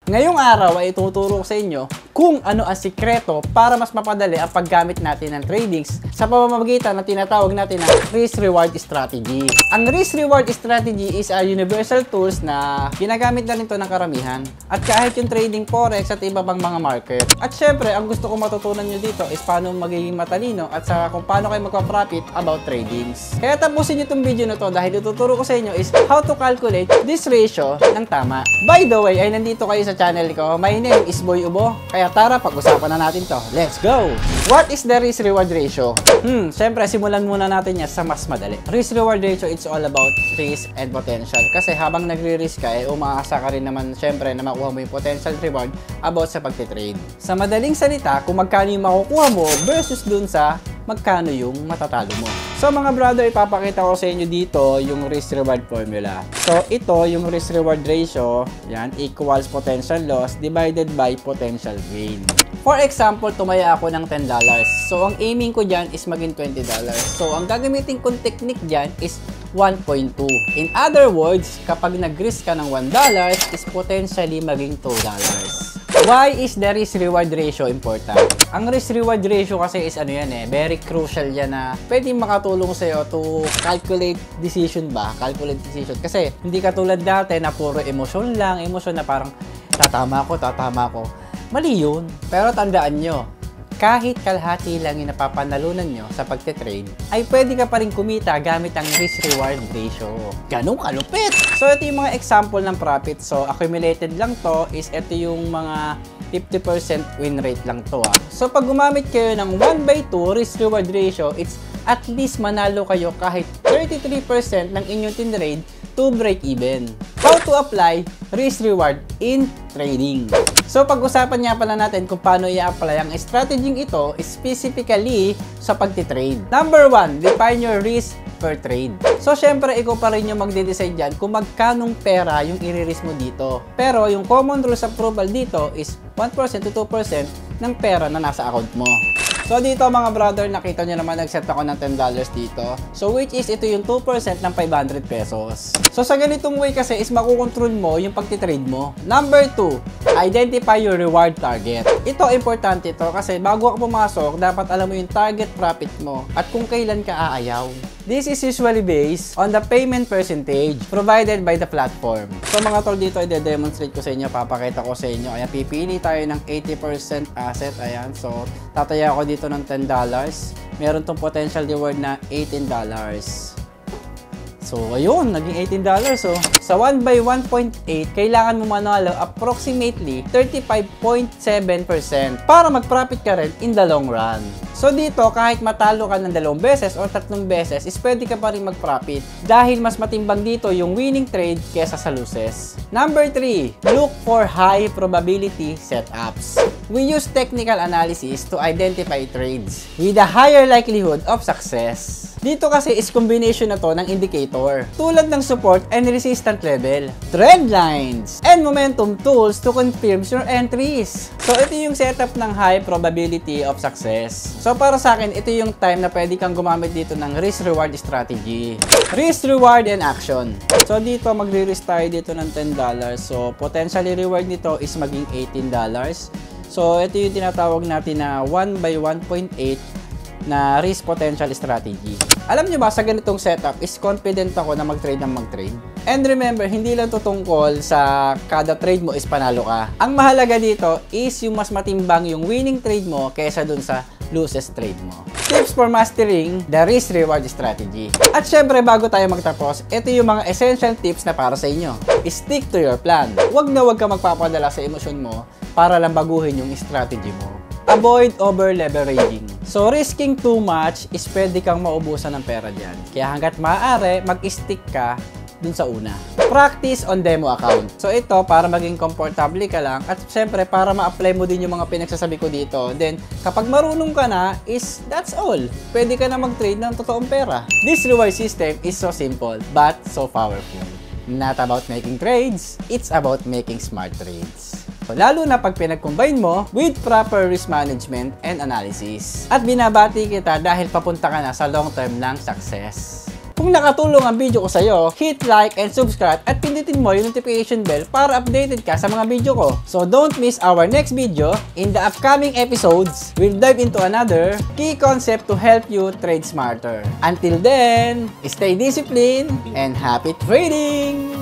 Ngayong araw ay ituturo ko sa inyo kung ano ang sikreto para mas mapadali ang paggamit natin ng tradings sa pamamagitan na tinatawag natin na risk-reward strategy. Ang risk-reward strategy is a universal tools na ginagamit na rin ito ng karamihan. At kahit yung trading forex at iba pang mga market. At syempre, ang gusto ko matutunan nyo dito is paano magiging matalino at sa kung paano kayo magpa-profit about tradings. Kaya tapusin nyo itong video na to dahil ituturo ko sa inyo is how to calculate this ratio ng tama. By the way, ay nandito kayo sa channel ko. My name is Boy Ubo. Kaya tara, pag-usapan na natin to. Let's go! What is the risk-reward ratio? Siyempre, simulan muna natin yan sa mas madali. Risk-reward ratio, it's all about risk and potential. Kasi habang nagre-risk ka, umaasa ka rin naman siyempre na makuha mo yung potential reward about sa pagtitrade. Sa madaling salita, kung magkano yung makukuha mo versus dun sa magkano yung matatalo mo. So mga brother, ipapakita ko sa inyo dito yung risk-reward formula. So ito yung risk-reward ratio, yan, equals potential loss divided by potential gain. For example, tumaya ako ng $10. So ang aiming ko dyan is maging $20. So ang gagamitin kong technique dyan is 1.2. In other words, kapag nag-risk ka ng $1 is potentially maging $2. Why is the risk-reward ratio important? Ang risk-reward ratio kasi is very crucial yan na pwedeng makatulong sa'yo to calculate decision ba? Calculate decision. Kasi hindi katulad dati na puro emosyon lang, emosyon na parang tatama ko. Mali yun. Pero tandaan nyo, kahit kalahati lang yung napapanalunan nyo sa pagtitrade, ay pwede ka pa rin kumita gamit ang risk-reward ratio. Ganun kalupit! So, ito yung mga example ng profit. So, accumulated lang to is ito yung mga 50% win rate lang to. So, pag gumamit kayo ng 1/2 risk-reward ratio, it's at least manalo kayo kahit 33% ng inyong tinrade to break even. How to apply risk-reward in trading? So, pag-usapan nga pala natin kung paano i-apply ang strategy ito specifically sa pagtitrade. Number 1, define your risk per trade. So, syempre, ikaw pa rin yung magde-decide dyan kung magkanong pera yung i-risk mo dito. Pero, yung common rules approval dito is 1% to 2% ng pera na nasa account mo. So dito mga brother, nakita nyo naman nag-set ako ng $10 dito. So which is ito yung 2% ng 500 pesos. So sa ganitong way kasi is makukontrol mo yung pagtitrade mo. Number 2, identify your reward target. Ito importante ito kasi bago ka pumasok, dapat alam mo yung target profit mo at kung kailan ka aayaw. This is usually based on the payment percentage provided by the platform. So mga tol, dito i-demonstrate ko sa inyo, papakita ko sa inyo. Ayan, pipili tayo ng 80% asset. Ayan, so tataya ako dito ng $10. Meron tong potential reward na $18. So ayun, naging $18. So sa 1/1.8, kailangan mo manalo approximately 35.7% para mag-profit ka rin in the long run. So dito, kahit matalo ka ng 2 beses o 3 beses, is pwede ka pa rin mag-profit dahil mas matimbang dito yung winning trade kesa sa losses. Number 3, look for high probability setups. We use technical analysis to identify trades with a higher likelihood of success. Dito kasi is combination na to ng indicator tulad ng support and resistance level, trend lines, and momentum tools to confirm your entries. So ito yung setup ng high probability of success. So para sa akin, ito yung time na pwede kang gumamit dito ng risk-reward strategy. Risk, reward, and action. So dito, magre-risk tayo dito ng $10. So potentially reward nito is maging $18. So ito yung tinatawag natin na 1/1.8 na risk potential strategy. Alam nyo ba, sa ganitong setup is confident ako na mag-trade ng mag-trade. And remember, hindi lang to tungkol sa kada trade mo is panalo ka. Ang mahalaga dito is yung mas matimbang yung winning trade mo kaysa dun sa losses trade mo. Tips for mastering the risk-reward strategy. At syempre, bago tayo magtapos, ito yung mga essential tips na para sa inyo. Stick to your plan. Huwag na huwag ka magpapadala sa emosyon mo para lang baguhin yung strategy mo. Avoid over-leveraging. So, risking too much is pwede kang maubusan ng pera dyan. Kaya hanggat maaari, mag-stick ka dun sa una. Practice on demo account. So, ito, para maging komportable ka lang at syempre, para ma-apply mo din yung mga pinagsasabi ko dito. Then, kapag marunong ka na, is that's all. Pwede ka na mag-trade ng totoong pera. This reward system is so simple, but so powerful. Not about making trades, it's about making smart trades. So, lalo na pag pinag-combine mo with proper risk management and analysis. At binabati kita dahil papunta ka na sa long term ng success. Kung nakatulong ang video ko sa'yo, hit like and subscribe at pindutin mo yung notification bell para updated ka sa mga video ko. So don't miss our next video. In the upcoming episodes, we'll dive into another key concept to help you trade smarter. Until then, stay disciplined and happy trading!